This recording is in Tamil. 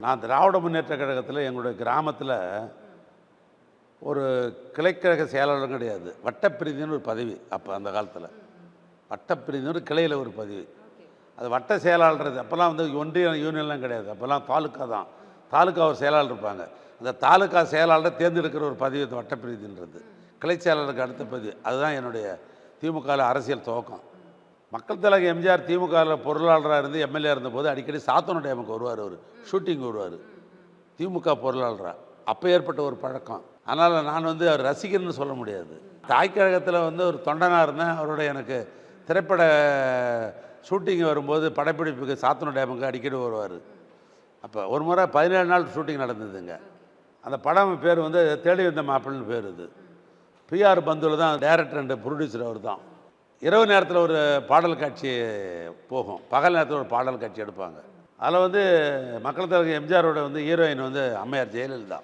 நான் திராவிட முன்னேற்ற கழகத்தில் எங்களுடைய கிராமத்தில் ஒரு கிளைக்கழக செயலாளரும் கிடையாது. வட்டப்பிரிதின்னு ஒரு பதவி. அப்போ அந்த காலத்தில் வட்டப்பிரிதின்னு ஒரு கிளையில் ஒரு பதவி. அது வட்ட செயலாளர். அப்போல்லாம் வந்து ஒன்றிய யூனியன்லாம் கிடையாது. அப்போல்லாம் தாலுக்கா தான். தாலுக்கா ஒரு செயலாளர் இருப்பாங்க. அந்த தாலுக்கா செயலாளரை தேர்ந்தெடுக்கிற ஒரு பதவி வட்டப்பிரிதின்றது. கிளை செயலாளருக்கு அடுத்த பதவி. அதுதான் என்னுடைய திமுகவில் அரசியல் துவக்கம். மக்கள் தலைவர் எம்ஜிஆர் திமுகவில் பொருளாளராக இருந்து எம்எல்ஏ இருந்தபோது அடிக்கடி சாத்தனு டேமுக்கு வருவார். அவர் ஷூட்டிங் வருவார் திமுக பொருளாளராக. அப்போ ஏற்பட்ட ஒரு பழக்கம். அதனால் நான் வந்து அவர் ரசிகர்னு சொல்ல முடியாது. தாய்க்கழகத்தில் வந்து ஒரு தொண்டனாக இருந்தேன். அவருடைய எனக்கு திரைப்பட ஷூட்டிங் வரும்போது படப்பிடிப்புக்கு சாத்தனு டேமுக்கு அடிக்கடி வருவார். அப்போ ஒரு முறை 17 நாள் ஷூட்டிங் நடந்ததுங்க. அந்த படம் பேர் வந்து தேடி வந்த மாப்பிள்ளைன்னு பேர். இது பிஆர் பந்துவில் தான் டைரக்டர் அண்ட் ப்ரொடியூசர் அவர் தான். இரவு நேரத்தில் ஒரு பாடல் காட்சி போகும், பகல் நேரத்தில் ஒரு பாடல் காட்சி எடுப்பாங்க. அதில் வந்து மக்கள் தலைவர் எம்ஜிஆரோட வந்து ஹீரோயின் வந்து அம்மையார் ஜெயலலிதா.